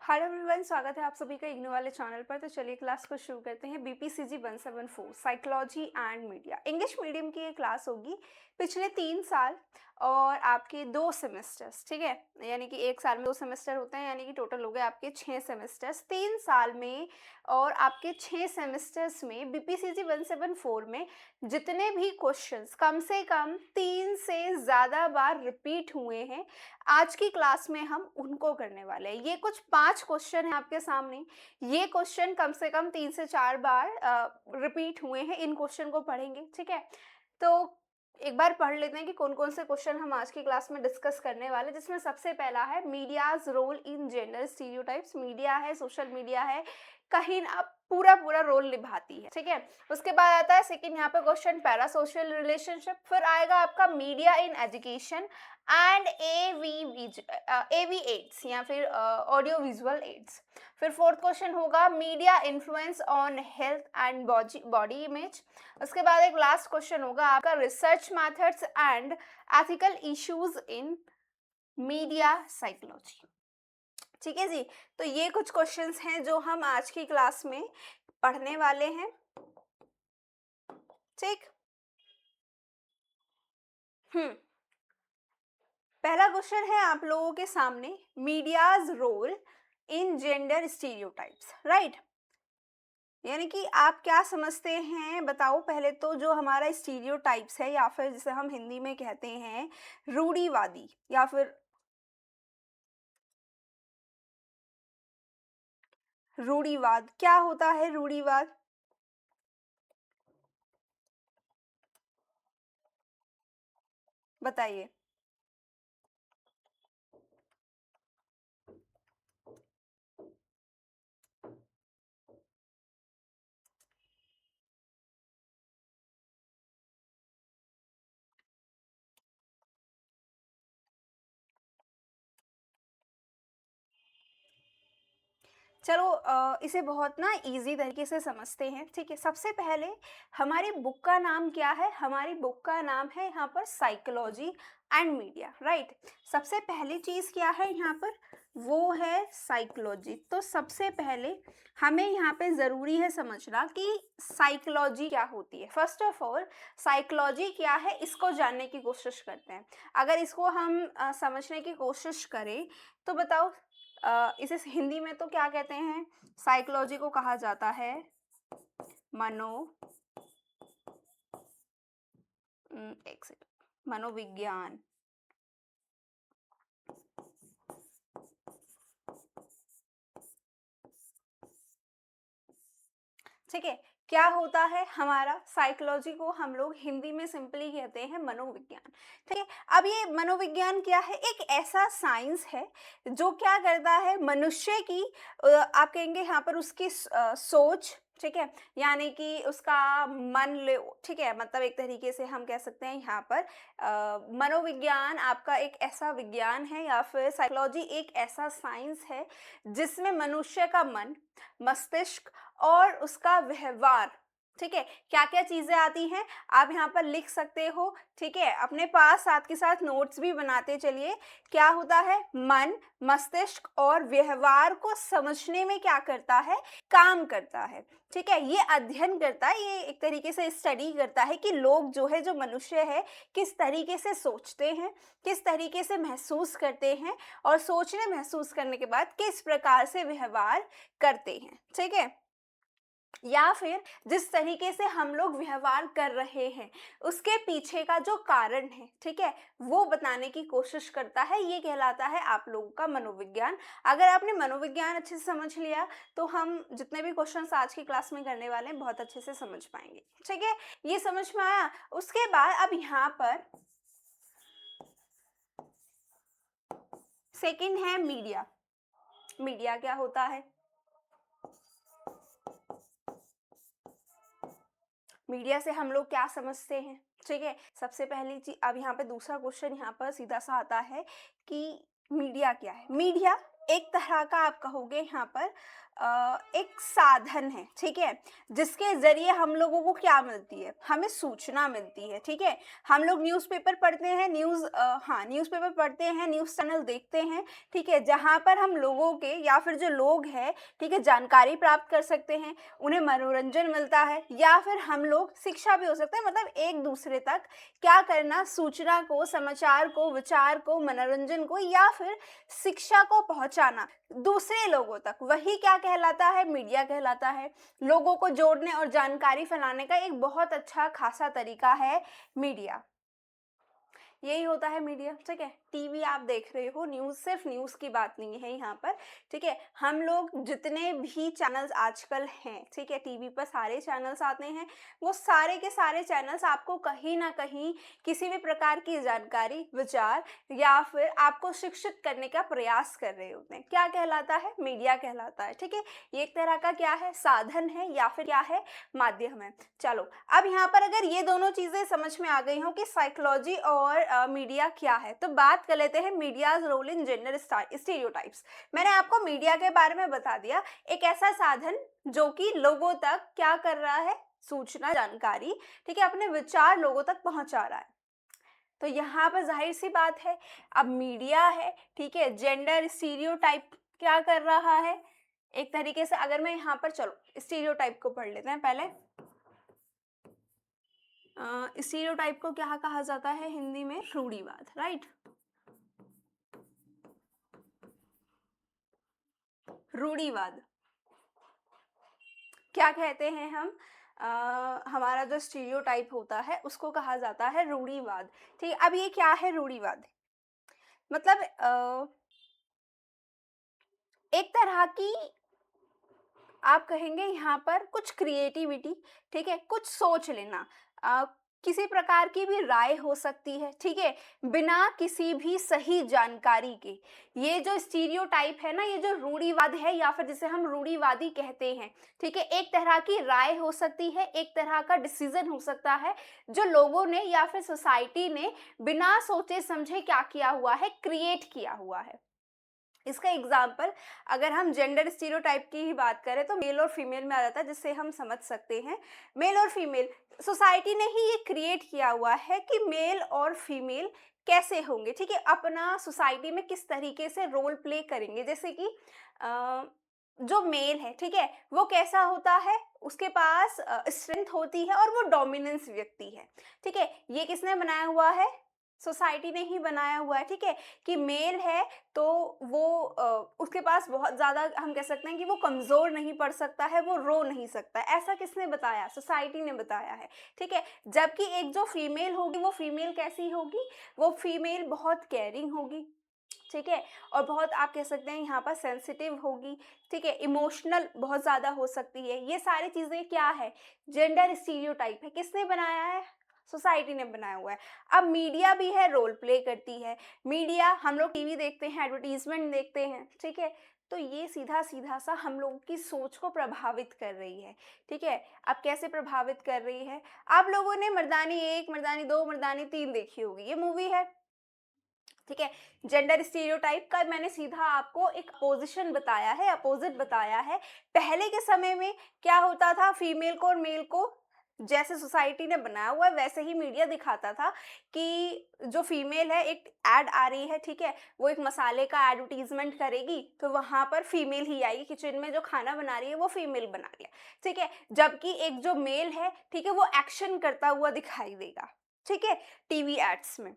Hello everyone, स्वागत है आप सभी का इग्नू वाले चैनल पर। तो चलिए क्लास को शुरू करते हैं। BPCG 174 psychology and media English medium की ये क्लास होगी। पिछले 3 साल और आपके 2 सेमेस्टर्स, ठीक है, यानी कि एक साल में 2 सेमेस्टर होते हैं, यानी कि टोटल हो गए आपके 6 सेमेस्टर्स 3 साल में। और आपके 6 सेमेस्टर्स में बीपीसीजी 174 में जितने भी क्वेश्चंस कम से कम 3 से ज़्यादा बार रिपीट हुए हैं, आज की क्लास में हम उनको करने वाले हैं। ये कुछ 5 क्वेश्चन हैं आपके सामने। ये क्वेश्चन कम से कम 3 से 4 बार रिपीट हुए हैं। इन क्वेश्चन को पढ़ेंगे, ठीक है। तो एक बार पढ़ लेते हैं कि कौन कौन से क्वेश्चन हम आज की क्लास में डिस्कस करने वाले, जिसमें सबसे पहला है media's role in gender stereotypes. Media है, सोशल मीडिया है, कहीं ना पूरा पूरा रोल निभाती है, ठीक है। उसके बाद आता है सेकंड यहाँ पे क्वेश्चन पैरा सोशल रिलेशनशिप। फिर आएगा आपका media in education and AV aids या फिर ऑडियो विजुअल एड्स। फिर फोर्थ क्वेश्चन होगा media influence on health and body image. उसके बाद एक लास्ट क्वेश्चन होगा आपका research methods and ethical issues in media psychology. ठीक है जी। तो ये कुछ क्वेश्चंस हैं जो हम आज की क्लास में पढ़ने वाले हैं, ठीक। पहला क्वेश्चन है आप लोगों के सामने, media's role in gender stereotypes, right. यानी कि आप क्या समझते हैं बताओ। पहले तो जो हमारा स्टीरियोटाइप्स है, या फिर जिसे हम हिंदी में कहते हैं रूढ़िवादी, या फिर रूढ़िवाद, क्या होता है रूढ़िवाद? बताइए। चलो इसे बहुत ना इजी तरीके से समझते हैं, ठीक है। सबसे पहले हमारी बुक का नाम क्या है? हमारी बुक का नाम है यहाँ पर साइकोलॉजी एंड मीडिया, राइट। सबसे पहली चीज़ क्या है यहाँ पर? वो है साइकोलॉजी। तो सबसे पहले हमें यहाँ पे ज़रूरी है समझना कि साइकोलॉजी क्या होती है। फर्स्ट ऑफ ऑल साइकोलॉजी क्या है, इसको जानने की कोशिश करते हैं। अगर इसको हम समझने की कोशिश करें तो बताओ, इसे हिंदी में तो क्या कहते हैं? साइकोलॉजी को कहा जाता है मनो एक सेकंड, मनोविज्ञान। ठीक है। क्या होता है हमारा? साइकोलॉजी को हम लोग हिंदी में सिंपली कहते हैं मनोविज्ञान, ठीक है। अब ये मनोविज्ञान क्या है? एक ऐसा साइंस है जो क्या करता है, मनुष्य की आप कहेंगे यहाँ पर उसकी सोच, ठीक है, यानी कि उसका मन ले, ठीक है। मतलब एक तरीके से हम कह सकते हैं यहाँ पर मनोविज्ञान आपका एक ऐसा विज्ञान है, या फिर साइकोलॉजी एक ऐसा साइंस है जिसमें मनुष्य का मन, मस्तिष्क और उसका व्यवहार, ठीक है, क्या क्या चीजें आती हैं आप यहाँ पर लिख सकते हो, ठीक है। अपने पास साथ के साथ नोट्स भी बनाते चलिए। क्या होता है? मन, मस्तिष्क और व्यवहार को समझने में क्या करता है? काम करता है, ठीक है। ये अध्ययन करता है, ये एक तरीके से स्टडी करता है कि लोग जो है, जो मनुष्य है, किस तरीके से सोचते हैं, किस तरीके से महसूस करते हैं, और सोचने महसूस करने के बाद किस प्रकार से व्यवहार करते हैं, ठीक है। या फिर जिस तरीके से हम लोग व्यवहार कर रहे हैं उसके पीछे का जो कारण है, ठीक है, वो बताने की कोशिश करता है। ये कहलाता है आप लोगों का मनोविज्ञान। अगर आपने मनोविज्ञान अच्छे से समझ लिया तो हम जितने भी क्वेश्चंस आज की क्लास में करने वाले हैं बहुत अच्छे से समझ पाएंगे, ठीक है। ये समझ में आया? उसके बाद अब यहाँ पर सेकंड है मीडिया। मीडिया क्या होता है? मीडिया से हम लोग क्या समझते हैं, ठीक है। सबसे पहली चीज, अब यहाँ पे दूसरा क्वेश्चन यहाँ पर सीधा सा आता है कि मीडिया क्या है। मीडिया एक तरह का आप कहोगे यहाँ पर एक साधन है, ठीक है, जिसके ज़रिए हम लोगों को क्या मिलती है, हमें सूचना मिलती है, ठीक है। हम लोग न्यूज़पेपर पढ़ते हैं, न्यूज़पेपर पढ़ते हैं, न्यूज़ चैनल देखते हैं, ठीक है, जहाँ पर हम लोगों के या फिर जो लोग हैं, ठीक है, जानकारी प्राप्त कर सकते हैं, उन्हें मनोरंजन मिलता है, या फिर हम लोग शिक्षा भी हो सकते हैं, मतलब एक दूसरे तक क्या करना, सूचना को, समाचार को, विचार को, मनोरंजन को या फिर शिक्षा को पहुंचाना दूसरे लोगों तक, वही क्या कहलाता है, मीडिया कहलाता है। लोगों को जोड़ने और जानकारी फैलाने का एक बहुत अच्छा खासा तरीका है मीडिया। यही होता है मीडिया, ठीक है। टीवी आप देख रहे हो, न्यूज़ सिर्फ न्यूज़ की बात नहीं है यहाँ पर, ठीक है। हम लोग जितने भी चैनल्स आजकल हैं, ठीक है, टीवी पर सारे चैनल्स आते हैं, वो सारे के सारे चैनल्स आपको कहीं ना कहीं किसी भी प्रकार की जानकारी, विचार या फिर आपको शिक्षित करने का प्रयास कर रहे होते हैं। क्या कहलाता है, मीडिया कहलाता है, ठीक है। ये एक तरह का क्या है, साधन है या फिर क्या है, माध्यम है। चलो, अब यहाँ पर अगर ये दोनों चीजें समझ में आ गई हो कि साइकोलॉजी और मीडिया क्या है, तो बात कर लेते हैं media's role in gender stereotypes. मैंने आपको मीडिया के बारे में बता दिया, एक ऐसा साधन जो कि लोगों तक क्या कर रहा है, सूचना, जानकारी, ठीक है, अपने विचार लोगों तक पहुंचा रहा है। तो यहाँ पर जाहिर सी बात है, अब मीडिया है, ठीक है, जेंडर स्टीरियोटाइप क्या कर रहा है, एक तरीके से अगर मैं यहाँ पर, चलो स्टीरियोटाइप को पढ़ लेते हैं पहले। स्टीरियोटाइप को क्या कहा जाता है हिंदी में, रूढ़िवाद, राइट। रूढ़िवाद क्या कहते हैं हम, हमारा जो स्टीरियोटाइप होता है उसको कहा जाता है रूढ़िवाद, ठीक है। अब ये क्या है रूढ़िवाद, मतलब एक तरह की आप कहेंगे यहाँ पर कुछ क्रिएटिविटी, ठीक है, कुछ सोच लेना, किसी प्रकार की भी राय हो सकती है, ठीक है, बिना किसी भी सही जानकारी के। ये जो स्टीरियोटाइप है ना, ये जो रूढ़िवाद है या फिर जिसे हम रूढ़िवादी कहते हैं, ठीक है, एक तरह की राय हो सकती है, एक तरह का डिसीजन हो सकता है जो लोगों ने या फिर सोसाइटी ने बिना सोचे समझे क्या किया हुआ है, क्रिएट किया हुआ है। इसका एग्जाम्पल अगर हम जेंडर स्टीरियोटाइप की ही बात करें तो मेल और फीमेल में आ जाता है, जिससे हम समझ सकते हैं मेल और फीमेल सोसाइटी ने ही ये क्रिएट किया हुआ है कि मेल और फीमेल कैसे होंगे, ठीक है, अपना सोसाइटी में किस तरीके से रोल प्ले करेंगे। जैसे कि जो मेल है, ठीक है, वो कैसा होता है, उसके पास स्ट्रेंथ होती है और वो डोमिनेंस व्यक्ति है, ठीक है। ये किसने बनाया हुआ है, सोसाइटी ने ही बनाया हुआ है, ठीक है, कि मेल है तो वो उसके पास बहुत ज़्यादा, हम कह सकते हैं कि वो कमज़ोर नहीं पड़ सकता है, वो रो नहीं सकता है। ऐसा किसने बताया, सोसाइटी ने बताया है, ठीक है। जबकि एक जो फीमेल होगी, वो फीमेल कैसी होगी, वो फीमेल बहुत केयरिंग होगी, ठीक है, और बहुत आप कह सकते हैं यहाँ पर सेंसिटिव होगी, ठीक है, इमोशनल बहुत ज़्यादा हो सकती है। ये सारी चीज़ें क्या है, जेंडर स्टीरियोटाइप है। किसने बनाया है, सोसाइटी ने बनाया हुआ है। अब मीडिया भी है, रोल प्ले करती है। मीडिया, हम लोग टीवी देखते हैं, एडवर्टीजमेंट देखते हैं, ठीक है, तो ये सीधा सीधा सा हम लोगों की सोच को प्रभावित कर रही है, ठीक है। अब कैसे प्रभावित कर रही है, आप लोगों ने मर्दानी 1, मर्दानी 2, मर्दानी 3 देखी होगी, ये मूवी है, ठीक है। जेंडर स्टीरियोटाइप का मैंने सीधा आपको एक पोजीशन बताया है, अपोजिट बताया है। पहले के समय में क्या होता था, फीमेल को और मेल को जैसे सोसाइटी ने बनाया हुआ है वैसे ही मीडिया दिखाता था कि जो फीमेल है, एक एड आ रही है, ठीक है, वो एक मसाले का एडवर्टीजमेंट करेगी तो वहां पर फीमेल ही आएगी, किचन में जो खाना बना रही है वो फीमेल बना रही है, ठीक है। जबकि एक जो मेल है, ठीक है, वो एक्शन करता हुआ दिखाई देगा, ठीक है, टीवी एड्स में।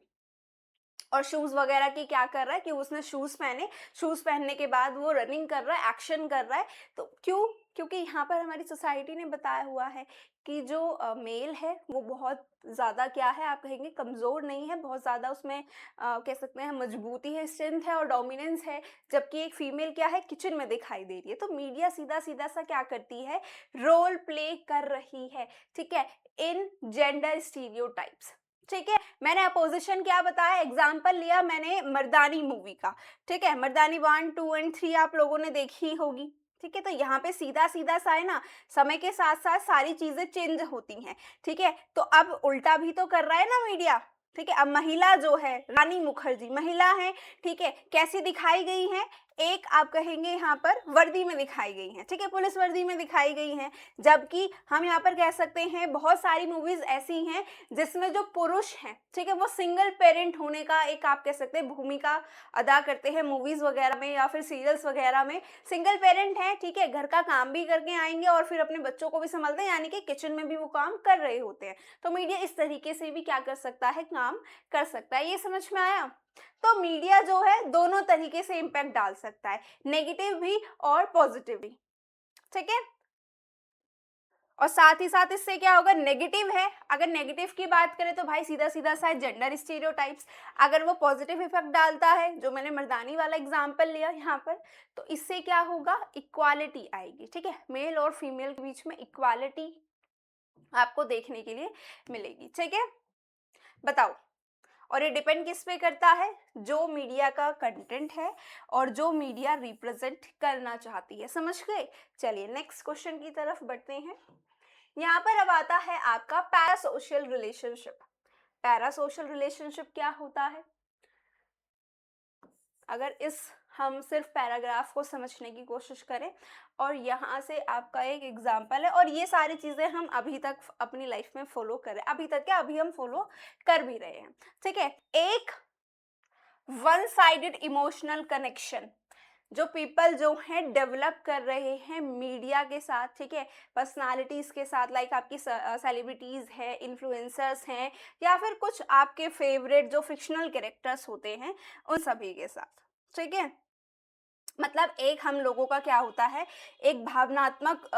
और शूज़ वगैरह की क्या कर रहा है कि उसने शूज़ पहने, शूज़ पहनने के बाद वो रनिंग कर रहा है, एक्शन कर रहा है। तो क्यों, क्योंकि यहाँ पर हमारी सोसाइटी ने बताया हुआ है कि जो मेल है वो बहुत ज़्यादा क्या है, आप कहेंगे कमज़ोर नहीं है, बहुत ज़्यादा उसमें कह सकते हैं मजबूती है, स्ट्रेंथ है और डोमिनेंस है। जबकि एक फीमेल क्या है, किचन में दिखाई दे रही है। तो मीडिया सीधा सीधा सा क्या करती है, रोल प्ले कर रही है, ठीक है, इन जेंडर स्टीरियोटाइप्स, ठीक है। मैंने अपोजिशन क्या बताया, एग्जाम्पल लिया मैंने मर्दानी मूवी का, ठीक है, मर्दानी 1, 2 एंड 3 आप लोगों ने देखी होगी, ठीक है। तो यहाँ पे सीधा सीधा सा है ना, समय के साथ साथ सारी चीजें चेंज होती हैं, ठीक है। तो अब उल्टा भी तो कर रहा है ना मीडिया, ठीक है। अब महिला जो है, रानी मुखर्जी महिला है, ठीक है, कैसी दिखाई गई है, एक आप कहेंगे यहाँ पर वर्दी में दिखाई गई हैं, ठीक है, पुलिस वर्दी में दिखाई गई हैं। जबकि हम यहाँ पर कह सकते हैं बहुत सारी मूवीज ऐसी हैं जिसमें जो पुरुष हैं, ठीक है, वो सिंगल पेरेंट होने का एक आप कह सकते हैं भूमिका अदा करते हैं मूवीज वगैरह में या फिर सीरियल्स वगैरह में। सिंगल पेरेंट हैं, ठीक है, घर का काम भी करके आएंगे और फिर अपने बच्चों को भी संभालते हैं, यानी कि किचन में भी वो काम कर रहे होते हैं। तो मीडिया इस तरीके से भी क्या कर सकता है, काम कर सकता है। ये समझ में आया? तो मीडिया जो है दोनों तरीके से इम्पैक्ट डाल सकता है, नेगेटिव भी और पॉजिटिव भी, ठीक है। और साथ ही साथ इससे क्या होगा, नेगेटिव है, अगर नेगेटिव की बात करें तो भाई सीधा सीधा सा जेंडर स्टीरियोटाइप्स। अगर वो पॉजिटिव इफेक्ट डालता है, जो मैंने मर्दानी वाला एग्जांपल लिया यहाँ पर, तो इससे क्या होगा, इक्वालिटी आएगी, ठीक है, मेल और फीमेल के बीच में इक्वालिटी आपको देखने के लिए मिलेगी, ठीक है। बताओ, और ये डिपेंड किस पे करता है, जो मीडिया का कंटेंट है और जो मीडिया रिप्रेजेंट करना चाहती है। समझ गए? चलिए नेक्स्ट क्वेश्चन की तरफ बढ़ते हैं। यहाँ पर अब आता है आपका पैरासोशल रिलेशनशिप। पैरासोशल रिलेशनशिप क्या होता है? अगर इस हम सिर्फ पैराग्राफ को समझने की कोशिश करें और यहाँ से आपका एक एग्जाम्पल है, और ये सारी चीज़ें हम अभी तक अपनी लाइफ में फॉलो कर रहे हैं, अभी तक क्या, अभी हम फॉलो कर भी रहे हैं, ठीक है। एक वन साइडेड इमोशनल कनेक्शन जो पीपल जो हैं डेवलप कर रहे हैं मीडिया के साथ, ठीक है, पर्सनालिटीज के साथ, लाइक आपकी सेलिब्रिटीज है, इन्फ्लुएंसर्स हैं, या फिर कुछ आपके फेवरेट जो फिक्शनल कैरेक्टर्स होते हैं उन सभी के साथ, ठीक है। मतलब एक हम लोगों का क्या होता है, एक भावनात्मक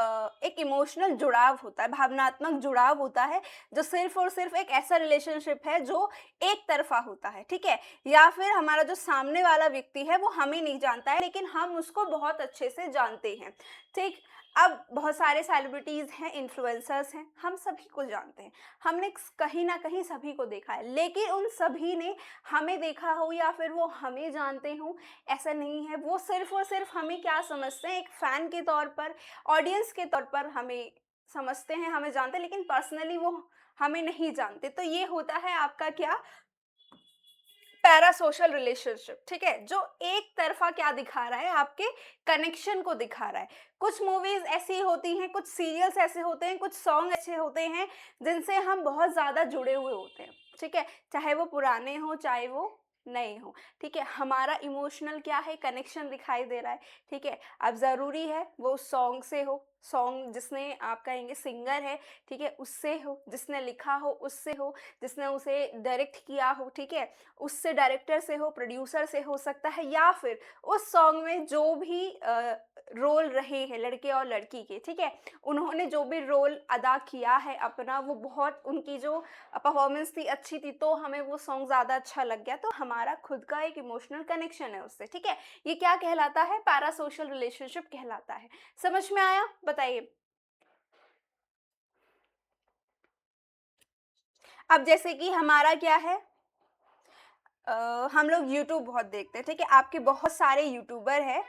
एक इमोशनल जुड़ाव होता है, भावनात्मक जुड़ाव होता है, जो सिर्फ और सिर्फ एक ऐसा रिलेशनशिप है जो एक तरफा होता है, ठीक है, या फिर हमारा जो सामने वाला व्यक्ति है वो हमें नहीं जानता है लेकिन हम उसको बहुत अच्छे से जानते हैं, ठीक। अब बहुत सारे सेलिब्रिटीज हैं, इन्फ्लुएंसर्स हैं, हम सभी को जानते हैं, हमने कहीं ना कहीं सभी को देखा है, लेकिन उन सभी ने हमें देखा हो या फिर वो हमें जानते हो ऐसा नहीं है। वो सिर्फ और सिर्फ हमें क्या समझते हैं, एक फैन के तौर पर, ऑडियंस के तौर पर हमें समझते हैं, हमें जानते हैं, लेकिन पर्सनली वो हमें नहीं जानते। तो ये होता है आपका क्या, पैरासोशल रिलेशनशिप, ठीक है, जो एक तरफा क्या दिखा रहा है, आपके कनेक्शन को दिखा रहा है। कुछ मूवीज ऐसी होती हैं, कुछ सीरियल्स ऐसे होते हैं, कुछ सॉन्ग ऐसे होते हैं जिनसे हम बहुत ज्यादा जुड़े हुए होते हैं, ठीक है, चाहे वो पुराने हो चाहे वो नए हो, ठीक है, हमारा इमोशनल क्या है, कनेक्शन दिखाई दे रहा है, ठीक है। अब जरूरी है वो सॉन्ग से हो, सॉन्ग जिसने आप कहेंगे सिंगर है, ठीक है, उससे हो, जिसने लिखा हो उससे हो, जिसने उसे डायरेक्ट किया हो, ठीक है, उससे, डायरेक्टर से हो, प्रोड्यूसर से हो सकता है, या फिर उस सॉन्ग में जो भी रोल रहे हैं लड़के और लड़की के, ठीक है, उन्होंने जो भी रोल अदा किया है अपना, वो बहुत, उनकी जो परफॉर्मेंस थी अच्छी थी, तो हमें वो सॉन्ग ज़्यादा अच्छा लग गया, तो हमारा खुद का एक इमोशनल कनेक्शन है उससे, ठीक है। ये क्या कहलाता है, पैरासोशल रिलेशनशिप कहलाता है। समझ में आया? बताइए। अब जैसे कि हमारा क्या है, हम लोग यूट्यूब बहुत देखते हैं, ठीक है, आपके बहुत सारे यूट्यूबर है,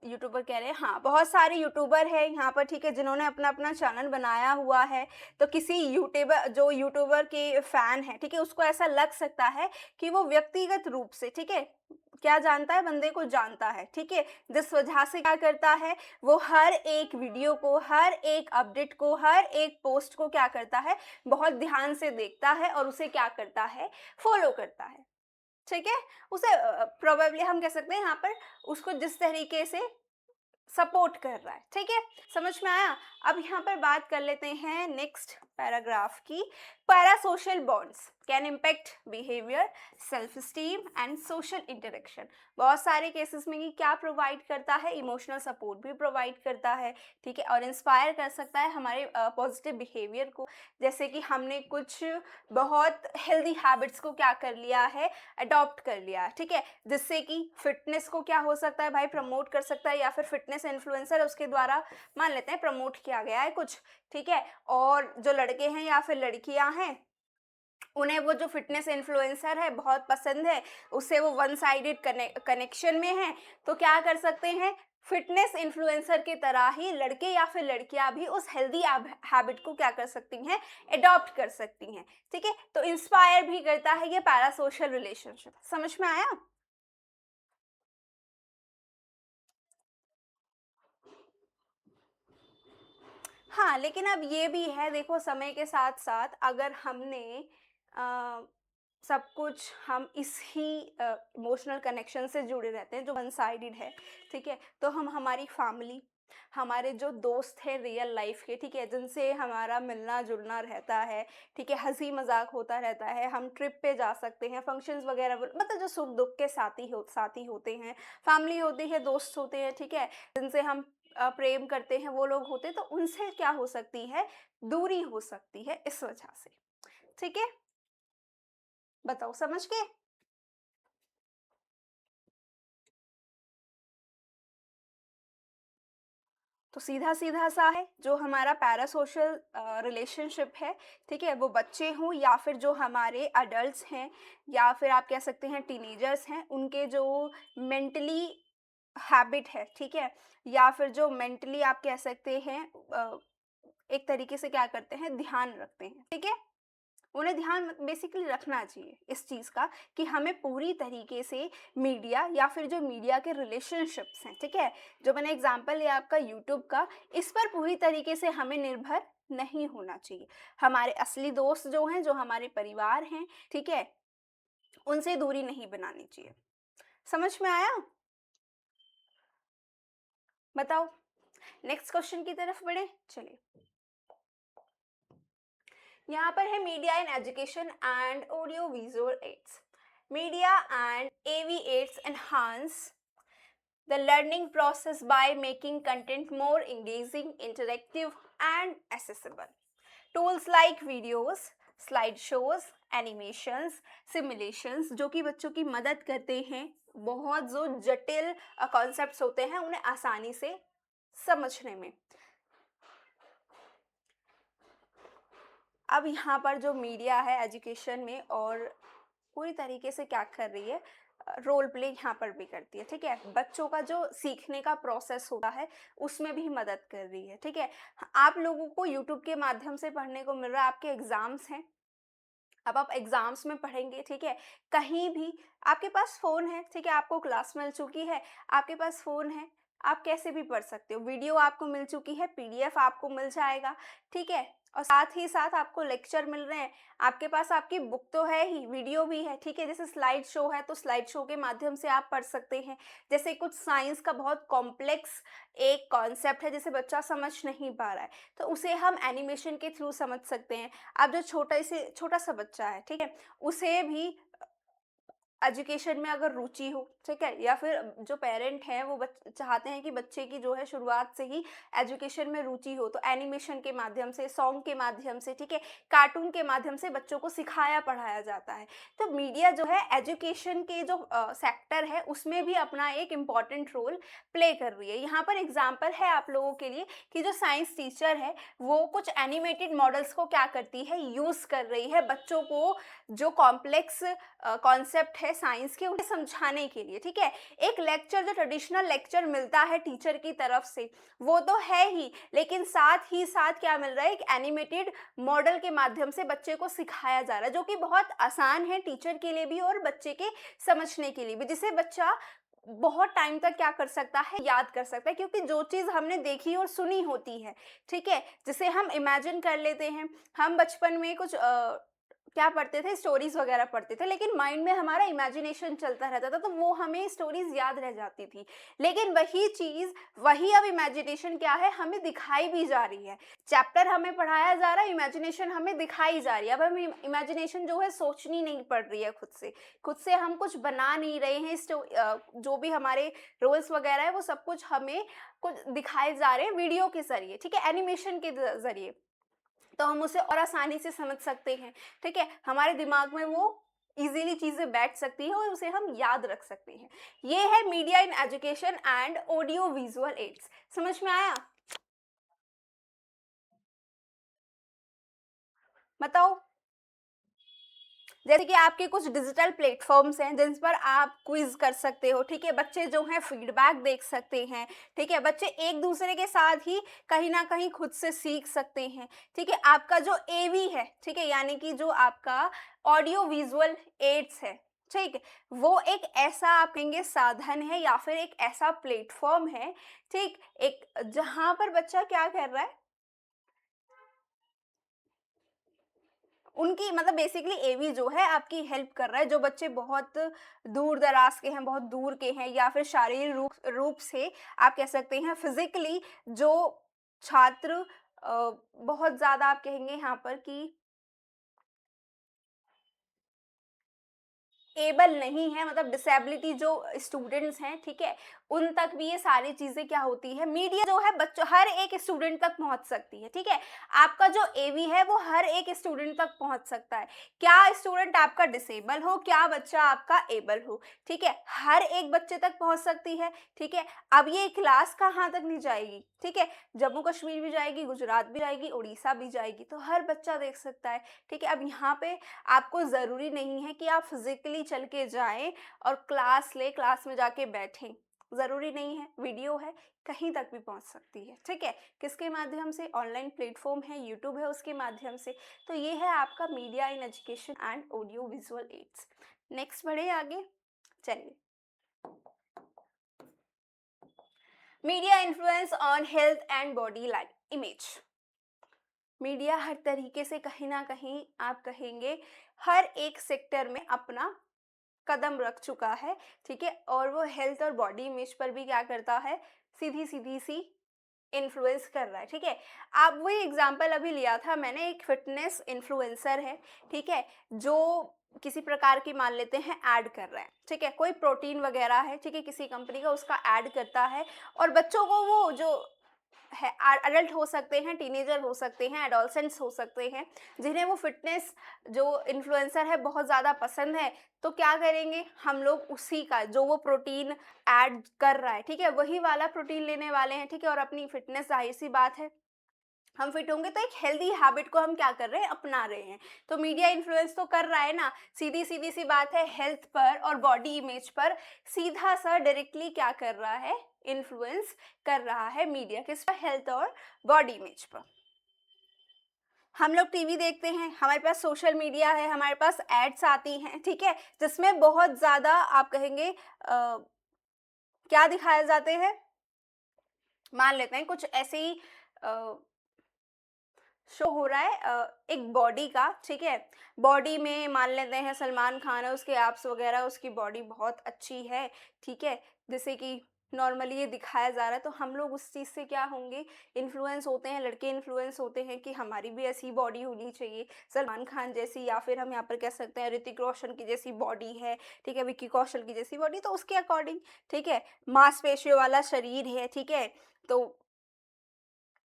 यूट्यूबर कह रहे हैं, हाँ, बहुत सारे यूट्यूबर है यहाँ पर, ठीक है, जिन्होंने अपना अपना चैनल बनाया हुआ है। तो किसी यूट्यूबर, जो यूट्यूबर के फैन है, ठीक है, उसको ऐसा लग सकता है कि वो व्यक्तिगत रूप से, ठीक है, क्या जानता है, बंदे को जानता है, ठीक है, जिस वजह से क्या करता है, वो हर एक वीडियो को, हर एक अपडेट को, हर एक पोस्ट को क्या करता है, बहुत ध्यान से देखता है और उसे क्या करता है, फॉलो करता है, ठीक है। उसे प्रोबेबली हम कह सकते हैं यहाँ पर, उसको जिस तरीके से सपोर्ट कर रहा है, ठीक है, समझ में आया। अब यहाँ पर बात कर लेते हैं नेक्स्ट पैराग्राफ की। Parasocial bonds can impact behaviour, self esteem and social interaction. बहुत सारे केसेस में ये क्या प्रोवाइड करता है, इमोशनल सपोर्ट भी प्रोवाइड करता है, ठीक है, और इंस्पायर कर सकता है हमारे पॉजिटिव बिहेवियर को। जैसे कि हमने कुछ बहुत हेल्दी हैबिट्स को क्या कर लिया है, अडॉप्ट कर लिया है, ठीक है, जिससे कि फिटनेस को क्या हो सकता है भाई, प्रमोट कर सकता है, या फिर फिटनेस इन्फ्लुएंसर उसके द्वारा मान लेते हैं प्रमोट किया गया है कुछ, ठीक है। और जो लड़के हैं या फिर लड़कियां हैं, उन्हें वो जो फिटनेस इन्फ्लुएंसर है बहुत पसंद है, उससे वो वन साइडेड कनेक्शन में है, तो क्या कर सकते हैं, फिटनेस इन्फ्लुएंसर की तरह ही लड़के या फिर लड़कियां भी उस हेल्दी हैबिट को क्या कर सकती हैं, अडॉप्ट कर सकती हैं, ठीक है। तो इंस्पायर भी करता है ये पैरासोशल रिलेशनशिप। समझ में आया? हाँ, लेकिन अब ये भी है, देखो समय के साथ-साथ अगर हमने अ, सब कुछ हम इस ही इमोशनल कनेक्शन से जुड़े रहते हैं जो वन साइडेड है, ठीक है? तो हम हमारी फैमिली, हमारे जो दोस्त हैं रियल लाइफ़ के, ठीक है? जिनसे हमारा मिलना-जुलना रहता है, ठीक है? हँसी-मज़ाक होता रहता है, हम ट्रिप पे जा सकते हैं, फंक्शंस वगैरह मतलब जो सुख-दुःख के साथी होते हैं, फैमिली होती है, दोस्त होते हैं, ठीक है? जिनसे हम प्रेम करते हैं वो लोग होते हैं, तो उनसे क्या हो सकती है, दूरी हो सकती है इस वजह से, ठीक है? बताओ समझ गए? तो सीधा-सीधा सा है, जो हमारा पैरासोशल रिलेशनशिप है, ठीक है? वो बच्चे हों या फिर जो हमारे एडल्ट्स हैं या फिर आप कह सकते हैं टीनेजर्स हैं, उनके जो मेंटली हैबिट है, ठीक है? या फिर जो मेंटली आप कह सकते हैं एक तरीके से क्या करते हैं, ध्यान रखते हैं, ठीक है? उन्हें ध्यान बेसिकली रखना चाहिए इस चीज़ का कि हमें पूरी तरीके से मीडिया या फिर जो मीडिया के रिलेशनशिप्स हैं, ठीक है? जो मैंने एग्ज़ाम्पल लिया आपका यूट्यूब का, इस पर पूरी तरीके से हमें निर्भर नहीं होना चाहिए। हमारे असली दोस्त जो हैं, जो हमारे परिवार हैं, ठीक है? उनसे दूरी नहीं बनानी चाहिए। समझ में आया? बताओ, नेक्स्ट क्वेश्चन की तरफ बढ़ें? चलिए। यहाँ पर है media in education and audio visual ads. Media and AV aids enhance the learning process by making content more engaging, interactive, and accessible. Tools like videos, slideshows, animations, simulations जो कि बच्चों की मदद करते हैं, बहुत जो जटिल कॉन्सेप्ट्स होते हैं उन्हें आसानी से समझने में। अब यहाँ पर जो मीडिया है एजुकेशन में और पूरी तरीके से क्या कर रही है, रोल प्ले यहाँ पर भी करती है, ठीक है? बच्चों का जो सीखने का प्रोसेस होता है उसमें भी मदद कर रही है, ठीक है? आप लोगों को यूट्यूब के माध्यम से पढ़ने को मिल रहा है, आपके एग्जाम्स हैं, अब आप एग्जाम्स में पढ़ेंगे, ठीक है? कहीं भी आपके पास फ़ोन है, ठीक है? आपको क्लास मिल चुकी है, आपके पास फ़ोन है, आप कैसे भी पढ़ सकते हो। वीडियो आपको मिल चुकी है, PDF आपको मिल जाएगा, ठीक है? और साथ ही साथ आपको लेक्चर मिल रहे हैं, आपके पास आपकी बुक तो है ही, वीडियो भी है, ठीक है? जैसे स्लाइड शो है, तो स्लाइड शो के माध्यम से आप पढ़ सकते हैं। जैसे कुछ साइंस का बहुत कॉम्प्लेक्स एक कॉन्सेप्ट है, जिसे बच्चा समझ नहीं पा रहा है, तो उसे हम एनिमेशन के थ्रू समझ सकते हैं। अब जो छोटा सा बच्चा है, ठीक है? उसे भी एजुकेशन में अगर रुचि हो, ठीक है? या फिर जो पेरेंट हैं वो चाहते हैं कि बच्चे की जो है शुरुआत से ही एजुकेशन में रुचि हो, तो एनिमेशन के माध्यम से, सॉन्ग के माध्यम से, ठीक है? कार्टून के माध्यम से बच्चों को सिखाया पढ़ाया जाता है। तो मीडिया जो है एजुकेशन के जो सेक्टर है उसमें भी अपना एक इम्पॉर्टेंट रोल प्ले कर रही है। यहाँ पर एग्ज़ाम्पल है आप लोगों के लिए कि जो साइंस टीचर है वो कुछ एनिमेटेड मॉडल्स को क्या करती है, यूज़ कर रही है बच्चों को जो कॉम्प्लेक्स कॉन्सेप्ट है साइंस के उन्हें समझाने के लिए, ठीक है? एक लेक्चर जो ट्रेडिशनल लेक्चर मिलता है टीचर की तरफ से वो तो है ही, लेकिन साथ ही साथ क्या मिल रहा है, एक एनिमेटेड मॉडल के माध्यम से बच्चे को सिखाया जा रहा है, जो कि बहुत आसान है टीचर के लिए भी और बच्चे के समझने के लिए भी, जिसे बच्चा बहुत टाइम तक क्या कर सकता है, याद कर सकता है, क्योंकि जो चीज़ हमने देखी और सुनी होती है, ठीक है? जिसे हम इमेजिन कर लेते हैं। हम बचपन में कुछ क्या पढ़ते थे, स्टोरीज़ वगैरह पढ़ते थे, लेकिन माइंड में हमारा इमेजिनेशन चलता रहता था, तो वो हमें स्टोरीज़ याद रह जाती थी। लेकिन वही चीज़, वही अब इमेजिनेशन क्या है, हमें दिखाई भी जा रही है। चैप्टर हमें पढ़ाया जा रहा है, इमेजिनेशन हमें दिखाई जा रही है। अब हमें इमेजिनेशन जो है सोचनी नहीं पड़ रही है खुद से। खुद से हम कुछ बना नहीं रहे हैं, जो भी हमारे रोल्स वगैरह है, वो सब कुछ हमें कुछ दिखाए जा रहे हैं वीडियो के ज़रिए, ठीक है? एनिमेशन के ज़रिए। तो हम उसे और आसानी से समझ सकते हैं, ठीक है? हमारे दिमाग में वो ईज़िली चीज़ें बैठ सकती हैं और उसे हम याद रख सकते हैं। ये है media in education and audio visual ads. समझ में आया? बताओ। जैसे कि आपके कुछ डिजिटल प्लेटफॉर्म्स हैं जिन पर आप क्विज कर सकते हो, ठीक है? बच्चे जो हैं फीडबैक देख सकते हैं, ठीक है? बच्चे एक दूसरे के साथ ही कहीं ना कहीं खुद से सीख सकते हैं, ठीक है? आपका जो AV है, ठीक है, यानी कि जो आपका ऑडियो विजुअल एड्स है, ठीक है, वो एक ऐसा आप कहेंगे साधन है या फिर एक ऐसा प्लेटफॉर्म है, ठीक, एक जहां पर बच्चा क्या कर रहा है, उनकी मतलब बेसिकली एवी जो है आपकी हेल्प कर रहा है, जो बच्चे बहुत दूर-दराज के हैं, बहुत दूर के हैं या फिर शारीरिक रूप रूप से आप कह सकते हैं फिज़िकली जो छात्र बहुत ज़्यादा आप कहेंगे यहाँ पर कि एबल नहीं है, मतलब डिसेबिलिटी जो स्टूडेंट्स हैं, ठीक है, उन तक भी ये सारी चीज़ें क्या होती है, मीडिया जो है बच्चों हर एक स्टूडेंट तक पहुँच सकती है, ठीक है। आपका जो एवी है वो हर एक स्टूडेंट तक पहुँच सकता है। क्या स्टूडेंट आपका डिसेबल हो, क्या बच्चा आपका एबल हो, ठीक है, हर एक बच्चे तक पहुँच सकती है, ठीक है। अब ये क्लास कहाँ तक नहीं जाएगी, ठीक है, जम्मू कश्मीर भी जाएगी, गुजरात भी जाएगी, उड़ीसा भी जाएगी, तो हर बच्चा देख सकता है, ठीक है। अब यहाँ पे आपको ज़रूरी नहीं है कि आप फिज़िकली चल के जाएँ और क्लास लें, क्लास में जाके बैठें, ज़रूरी नहीं है, वीडियो है, कहीं तक भी पहुँच सकती है, ठीक है? किसके माध्यम से? ऑनलाइन प्लेटफ़ॉर्म है, यूट्यूब है, उसके माध्यम से। तो ये है आपका media in education and audio visual aids. Next बढ़े आगे? चलिए। Media influence on health and body like image. Media हर तरीके से कहीं न कहीं आप कहेंगे हर एक सेक्टर में अपना कदम रख चुका है, ठीक है? और वो हेल्थ और बॉडी इमेज पर भी क्या करता है, सीधी-सीधी सी इन्फ्लुएंस कर रहा है, ठीक है? आप वही एग्ज़ाम्पल अभी लिया था मैंने, एक फ़िटनेस इन्फ्लुएंसर है, ठीक है? जो किसी प्रकार की मान लेते हैं ऐड कर रहा है, ठीक है? कोई प्रोटीन वग़ैरह है, ठीक है? किसी कंपनी का उसका ऐड करता है और बच्चों को वो जो है अडल्ट हो सकते हैं, टीनेजर हो सकते हैं, एडोलसेंट्स हो सकते हैं, जिन्हें वो फ़िटनेस जो इन्फ्लुएंसर है बहुत ज़्यादा पसंद है, तो क्या करेंगे हम लोग उसी का जो वो प्रोटीन ऐड कर रहा है, ठीक है? वही वाला प्रोटीन लेने वाले हैं, ठीक है? और अपनी फ़िटनेस ज़ाहिर-सी बात है हम फिट होंगे तो एक हेल्दी हैबिट को हम क्या कर रहे हैं अपना रहे हैं। तो मीडिया इन्फ्लुएंस तो कर रहा है ना, सीधी सीधी सी बात है हेल्थ पर और बॉडी इमेज पर सीधा सा डायरेक्टली क्या कर रहा है, इन्फ्लुएंस कर रहा है मीडिया किस पर, हेल्थ और बॉडी इमेज पर। हम लोग टीवी देखते हैं, हमारे पास सोशल मीडिया है, हमारे पास एड्स आती हैं, ठीक है, जिसमें बहुत ज़्यादा आप कहेंगे क्या दिखाए जाते हैं, मान लेते हैं कुछ ऐसे ही शो हो रहा है एक बॉडी का, ठीक है, बॉडी में मान लेते हैं सलमान खान है, उसके एब्स वगैरह, उसकी बॉडी बहुत अच्छी है, ठीक है, जैसे कि नॉर्मली ये दिखाया जा रहा है, तो हम लोग उस चीज़ से क्या होंगे, इन्फ्लुएंस होते हैं, लड़के इन्फ्लुएंस होते हैं कि हमारी भी ऐसी बॉडी होनी चाहिए सलमान खान जैसी, या फिर हम यहाँ पर कह सकते हैं ऋतिक रोशन की जैसी बॉडी है, ठीक है, विक्की कौशल की जैसी बॉडी, तो उसके अकॉर्डिंग, ठीक है, मांसपेशियों वाला शरीर है, ठीक है, तो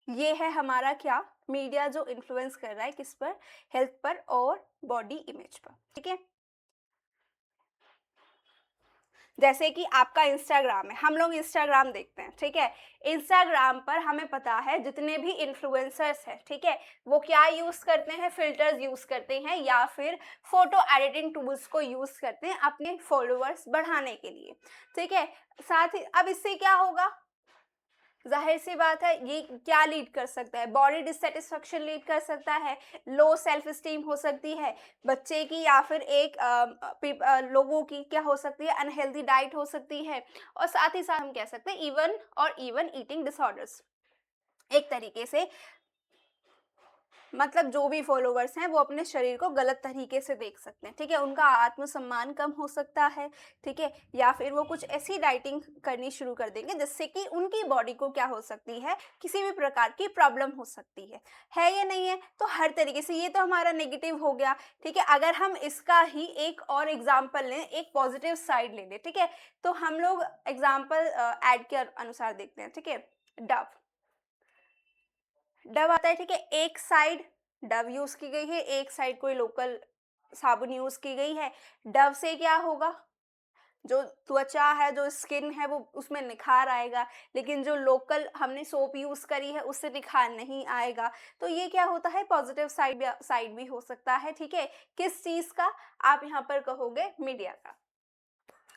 ये है हमारा क्या, मीडिया जो इन्फ्लुएंस कर रहा है किस पर, हेल्थ पर और बॉडी इमेज पर, ठीक है। जैसे कि आपका इंस्टाग्राम है, हम लोग इंस्टाग्राम देखते हैं, ठीक है, इंस्टाग्राम पर हमें पता है जितने भी इन्फ्लुएंसर्स हैं, ठीक है, वो क्या यूज़ करते हैं, फिल्टर्स यूज़ करते हैं या फिर फोटो एडिटिंग टूल्स को यूज़ करते हैं अपने फॉलोअर्स बढ़ाने के लिए, ठीक है। साथ ही अब इससे क्या होगा, ज़ाहिर सी बात है ये क्या लीड कर सकता है, बॉडी डिससैटिस्फैक्शन लीड कर सकता है, लो सेल्फ एस्टीम हो सकती है बच्चे की, या फिर एक लोगों की क्या हो सकती है, अनहेल्दी डाइट हो सकती है, और साथ ही साथ हम कह सकते हैं इवन ईटिंग डिसऑर्डर्स, एक तरीके से मतलब जो भी फॉलोवर्स हैं वो अपने शरीर को गलत तरीके से देख सकते हैं, ठीक है, उनका आत्मसम्मान कम हो सकता है, ठीक है, या फिर वो कुछ ऐसी डाइटिंग करनी शुरू कर देंगे जिससे कि उनकी बॉडी को क्या हो सकती है, किसी भी प्रकार की प्रॉब्लम हो सकती है या नहीं है, तो हर तरीके से ये तो हमारा नेगेटिव हो गया, ठीक है। अगर हम इसका ही एक और एग्जाम्पल लें, एक पॉजिटिव साइड ले लें, ठीक है, तो हम लोग एग्जाम्पल एड के अनुसार देखते हैं, ठीक है, डव डव आता है, ठीक है, एक साइड डव यूज की गई है, एक साइड कोई लोकल साबुन यूज की गई है, डव से क्या होगा, जो त्वचा है, जो स्किन है, वो उसमें निखार आएगा, लेकिन जो लोकल हमने सोप यूज करी है उससे निखार नहीं आएगा। तो ये क्या होता है, पॉजिटिव साइड भी हो सकता है, ठीक है, किस चीज का, आप यहाँ पर कहोगे मीडिया का।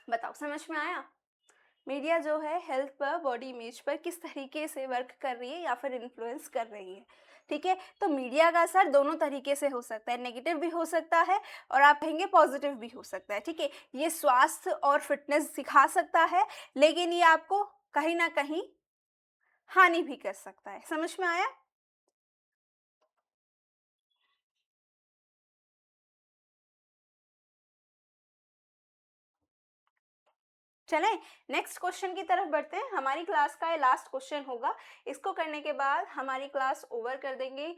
बताओ समझ में आया, मीडिया जो है हेल्थ पर, बॉडी इमेज पर किस तरीके से वर्क कर रही है या फिर इन्फ्लुएंस कर रही है, ठीक है। तो मीडिया का असर दोनों तरीके से हो सकता है, नेगेटिव भी हो सकता है और आप कहेंगे पॉजिटिव भी हो सकता है, ठीक है। ये स्वास्थ्य और फिटनेस सिखा सकता है, लेकिन ये आपको कहीं ना कहीं हानि भी कर सकता है, समझ में आया। चलें नेक्स्ट क्वेश्चन की तरफ बढ़ते हैं। हमारी क्लास का ये लास्ट क्वेश्चन होगा, इसको करने के बाद हमारी क्लास ओवर कर देंगे।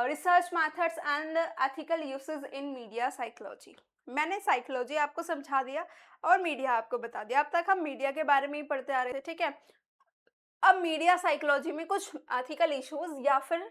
Research methods and ethical uses in media psychology. मैंने साइकोलॉजी आपको समझा दिया और मीडिया आपको बता दिया। अब तक हम मीडिया के बारे में ही पढ़ते आ रहे थे, ठीक है। अब मीडिया साइकोलॉजी में कुछ एथिकल इश्यूज या फिर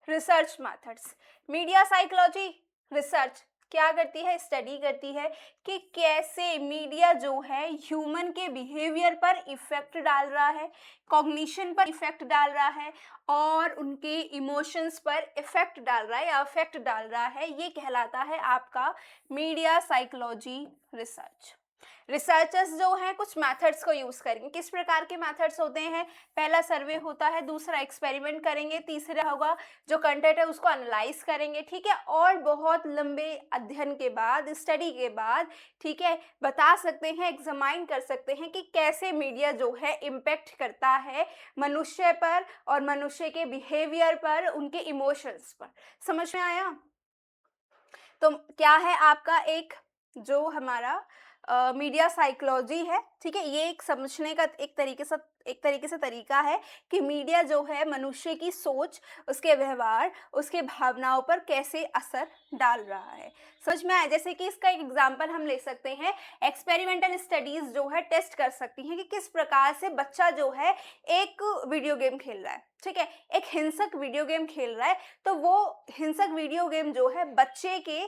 research methods. Media psychology research क्या करती है, स्टडी करती है कि कैसे मीडिया जो है ह्यूमन के बिहेवियर पर इफेक्ट डाल रहा है, कॉग्निशन पर इफेक्ट डाल रहा है और उनके इमोशंस पर इफेक्ट डाल रहा है या इफेक्ट डाल रहा है। ये कहलाता है आपका मीडिया साइकोलॉजी रिसर्च। रिसर्चर्स जो हैं कुछ मेथड्स को यूज करेंगे। किस प्रकार के मेथड्स होते हैं, पहला सर्वे होता है, दूसरा एक्सपेरिमेंट करेंगे, तीसरा होगा जो कंटेंट है उसको एनालाइज करेंगे, ठीक है। और बहुत लंबे अध्ययन के बाद, स्टडी के बाद, ठीक है, बता सकते हैं, एग्जामाइन कर सकते हैं कि कैसे मीडिया जो है इम्पेक्ट करता है मनुष्य पर और मनुष्य के बिहेवियर पर, उनके इमोशंस पर। समझ में आया? तो क्या है आपका एक जो हमारा मीडिया साइकोलॉजी है, ठीक है, ये एक समझने का एक तरीके से तरीका है कि मीडिया जो है मनुष्य की सोच, उसके व्यवहार, उसके भावनाओं पर कैसे असर डाल रहा है। समझ में आया? जैसे कि इसका एक एग्जांपल हम ले सकते हैं, एक्सपेरिमेंटल स्टडीज जो है टेस्ट कर सकती हैं कि किस प्रकार से बच्चा जो है एक वीडियो गेम खेल रहा है, ठीक है, एक हिंसक वीडियो गेम खेल रहा है, तो वो हिंसक वीडियो गेम जो है बच्चे के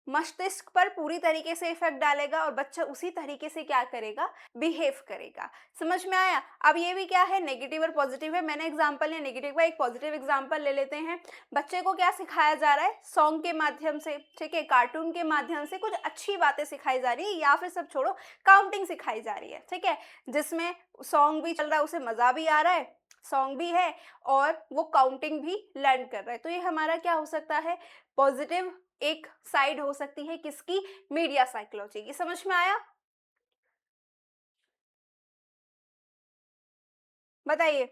मस्तिष्क पर पूरी तरीके से इफेक्ट डालेगा और बच्चा उसी तरीके से क्या करेगा, बिहेव करेगा। समझ में आया? अब ये भी क्या है, नेगेटिव और पॉजिटिव है। मैंने एग्जांपल लिया नेगेटिव का, एक पॉजिटिव एग्जांपल ले लेते हैं। बच्चे को क्या सिखाया जा रहा है, सॉन्ग के माध्यम से, ठीक है, कार्टून के माध्यम से कुछ अच्छी बातें सिखाई जा रही है, या फिर सब छोड़ो काउंटिंग सिखाई जा रही है, ठीक है, जिसमें सॉन्ग भी चल रहा है, उसे मजा भी आ रहा है, सॉन्ग भी है और वो काउंटिंग भी लर्न कर रहा है। तो ये हमारा क्या हो सकता है, पॉजिटिव एक साइड हो सकती है किसकी, मीडिया साइकोलॉजी की। समझ में आया? बताइए।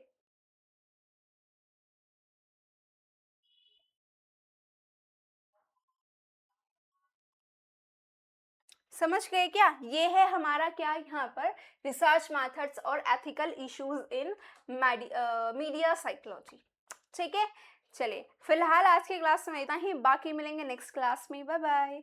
समझ गए क्या? ये है हमारा क्या यहाँ पर, रिसर्च मेथड्स और ethical issues in media psychology, ठीक है। चलिए फिलहाल आज की क्लास में इतना ही, बाकी मिलेंगे नेक्स्ट क्लास में। Bye bye.